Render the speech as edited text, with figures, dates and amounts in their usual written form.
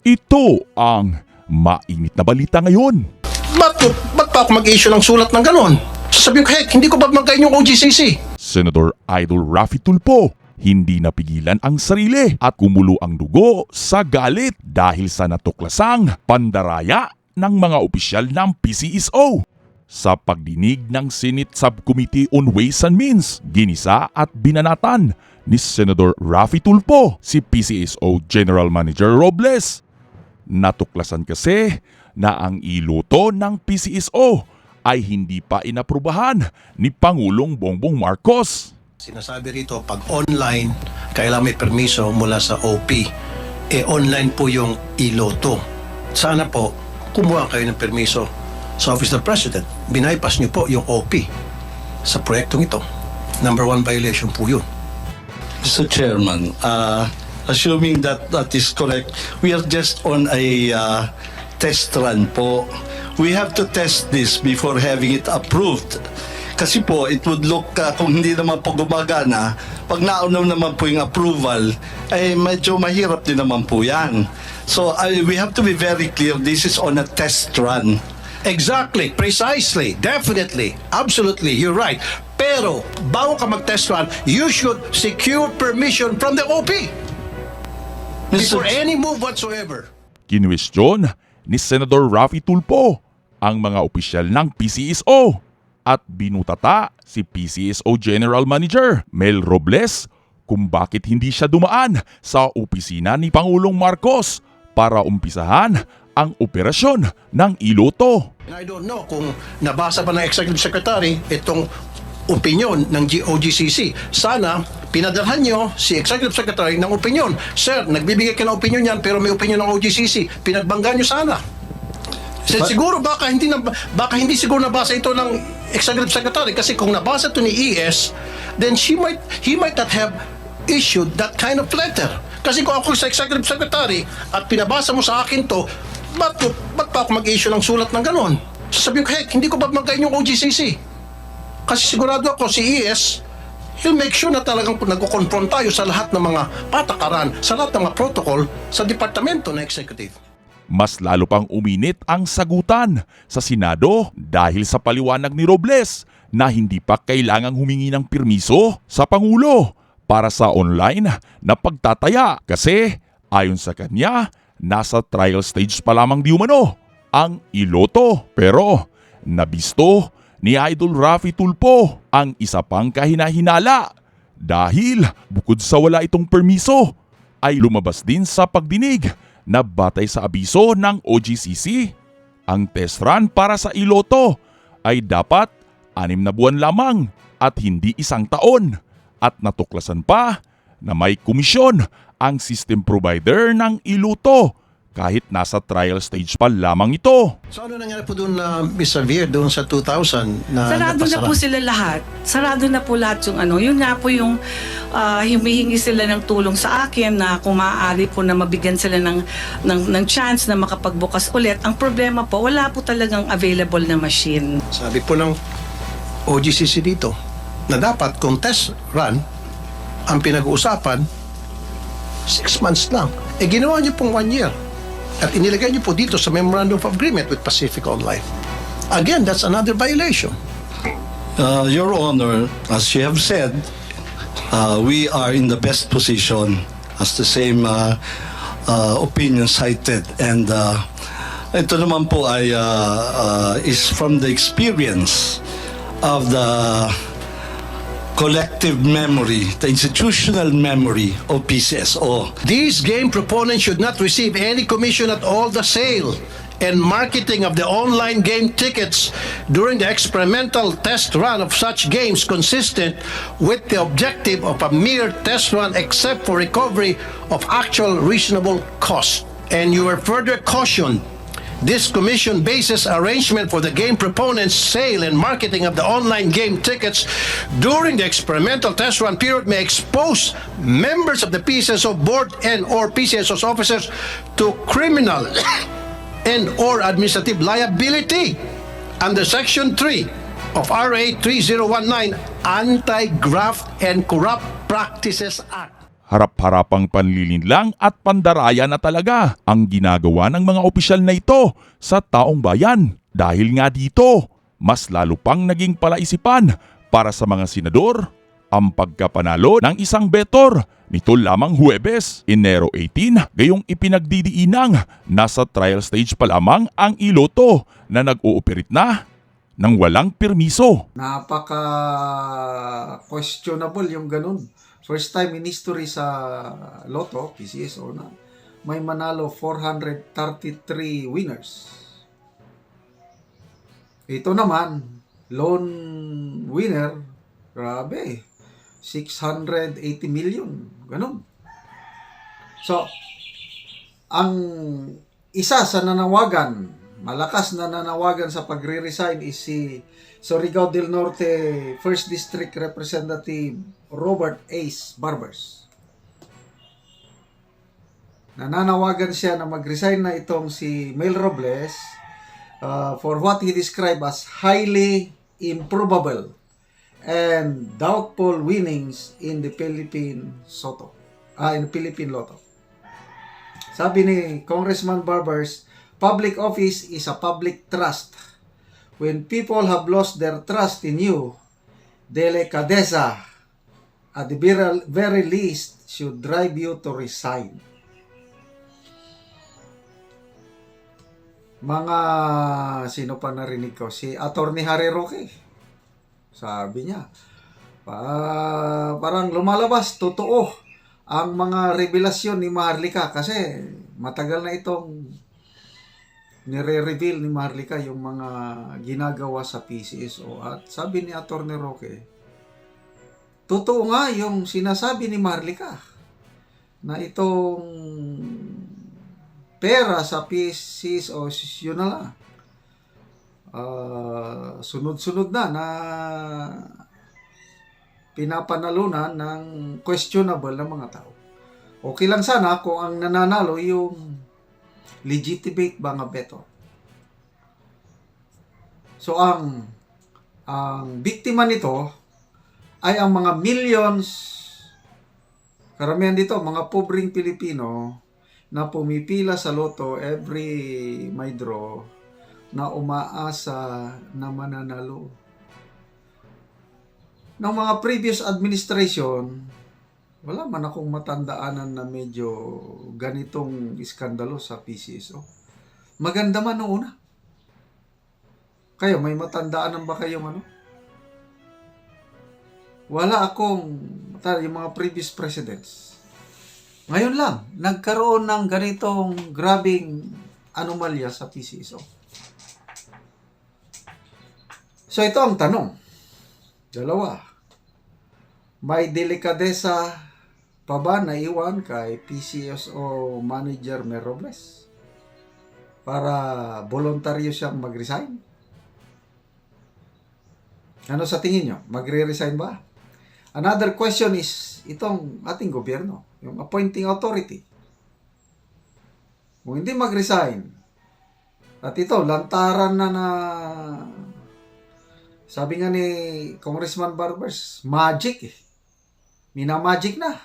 Ito ang mainit na balita ngayon. Ba't pa ako mag-issue ng sulat ng ganon? Sasabihin ko, hindi ko ba magkain yung OGCC? Senador Idol Raffy Tulfo, hindi napigilan ang sarili at kumulo ang dugo sa galit dahil sa natuklasang pandaraya ng mga opisyal ng PCSO. Sa pagdinig ng Senate Subcommittee on Ways and Means, ginisa at binanatan ni Senador Raffy Tulfo si PCSO General Manager Robles. Natuklasan kasi na ang iluto ng PCSO ay hindi pa inaprubahan ni Pangulong Bongbong Marcos. Sinasabi rito, pag online, kailangan may permiso mula sa OP. Online po yung iloto. Sana po, kumuha kayo ng permiso sa Office of the President. Binaypas niyo po yung OP sa proyektong ito. Number 1 violation po yun. Mr. Chairman, assuming that is correct, we are just on a test run po. We have to test this before having it approved. Kasi po, it would look, kung hindi naman po gumagana, pag naunaw naman po yung approval, ay medyo mahirap din naman po yan. So we have to be very clear, this is on a test run. Exactly, precisely, definitely, absolutely, you're right. Pero, bago ka mag-test run, you should secure permission from the OP before any move whatsoever. Kinwestiyon ni Senador Raffy Tulfo ang mga opisyal ng PCSO at binutata si PCSO General Manager Mel Robles kung bakit hindi siya dumaan sa opisina ni Pangulong Marcos para umpisahan ang operasyon ng iloto. And I don't know kung nabasa ba ng Executive Secretary itong opinion ng OGCC. Sana pinadalhan nyo si Executive Secretary ng opinion. Sir, nagbibigay ka ng opinion yan pero may opinion ng OGCC. Pinagbangga nyo sana. Siguro baka hindi siguro nabasa ito ng Executive Secretary kasi kung nabasa ito ni ES, then he might not have issued that kind of letter. Kasi kung ako sa Executive Secretary at pinabasa mo sa akin to, ba't pa ako mag-issue ng sulat ng ganon? Sasabihin ko, hindi ko ba magkain yung OGCC? Kasi sigurado ako si ES, he'll make sure na talagang nagko-confront tayo sa lahat ng mga patakaran, sa lahat ng mga protocol sa departamento ng executive. Mas lalo pang uminit ang sagutan sa Senado dahil sa paliwanag ni Robles na hindi pa kailangang humingi ng permiso sa Pangulo para sa online na pagtataya kasi ayon sa kanya, nasa trial stage pa lamang di umano ang iloto. Pero nabisto ni Idol Raffy Tulfo ang isa pang kahinahinala dahil bukod sa wala itong permiso ay lumabas din sa pagdinig na batay sa abiso ng OGCC, ang test run para sa iloto ay dapat 6 na buwan lamang at hindi 1 taon at natuklasan pa na may komisyon ang system provider ng iloto kahit nasa trial stage pa lamang ito. So ano nangyari po doon na Miss Xavier doon sa 2000 na Sarado na po sila lahat. Sarado na po lahat yung ano. Yun nga po yung humihingi sila ng tulong sa akin na kung maaari po na mabigyan sila ng chance na makapagbukas ulit. Ang problema po, wala po talagang available na machine. Sabi po ng OGCC dito na dapat kung test run ang pinag-uusapan 6 months lang. Ginawa niyo pong 1 year. At inilagay niyo po dito sa Memorandum of Agreement with Pacific Online. Again, that's another violation. Your Honor, as you have said, we are in the best position as the same opinion cited. And ito naman po ay is from the experience of the collective memory, the institutional memory of PCSO. These game proponents should not receive any commission at all the sale and marketing of the online game tickets during the experimental test run of such games consistent with the objective of a mere test run except for recovery of actual reasonable cost. And you are further cautioned. This commission bases arrangement for the game proponents' sale and marketing of the online game tickets during the experimental test run period may expose members of the PCSO board and or PCSO's officers to criminal and or administrative liability under Section 3 of RA 3019 Anti-Graft and Corrupt Practices Act. Harap-harapang panlilinlang at pandaraya na talaga ang ginagawa ng mga opisyal na ito sa taong bayan. Dahil nga dito, mas lalo pang naging palaisipan para sa mga senador ang pagkapanalo ng isang betor nito lamang Huwebes, Enero 18, gayong ipinagdidiinang nasa trial stage pa lamang ang iloto na nag-ooperate na ng walang permiso. Napaka-questionable yung ganun. First time in history sa Lotto, PCSO na may manalo 433 winners. Ito naman, lone winner, grabe, 680 million, ganun. So, ang isa sa nanawagan, malakas na nanawagan sa pagre-resign is si Surigao del Norte 1st District Representative Robert Ace Barbers. Nananawagan siya na mag-resign na itong si Mel Robles for what he described as highly improbable and doubtful winnings in the Philippine Lotto. Sabi ni Congressman Barbers, public office is a public trust. When people have lost their trust in you, delicadeza, at the very least, should drive you to resign. Sino pa narinig ko? Si Attorney Harry Roque. Sabi niya, parang lumalabas, totoo, ang mga revelasyon ni Maharlika kasi matagal na itong nire-reveal ni Maharlika yung mga ginagawa sa PCSO. At sabi ni Attorney Roque, totoo nga yung sinasabi ni Maharlika na itong pera sa PCSO, yun na lang. Sunod-sunod na pinapanalunan ng questionable na mga tao. Okay lang sana kung ang nananalo yung legitimate mga beto. So ang biktima nito ay ang mga millions, karamihan dito, mga pobreng Pilipino na pumipila sa loto every may draw na umaasa na mananalo. Ng mga previous administration, wala man akong matandaanan na medyo ganitong iskandalo sa PCSO. Maganda man noong una. Kayo, may matandaanan ba kayong ano? Wala akong, yung mga previous presidents. Ngayon lang, nagkaroon ng ganitong grabing anomalya sa PCSO. So ito ang tanong. Dalawa. May delikadesa pa ba na iwan kay PCSO Manager Mel Robles para voluntaryo siyang mag-resign? Ano sa tingin nyo? Magre-resign ba? Another question is, itong ating gobyerno, yung appointing authority. Kung hindi mag-resign, at ito, lantaran na sabi nga ni Congressman Barbers, magic eh. Minamagic na.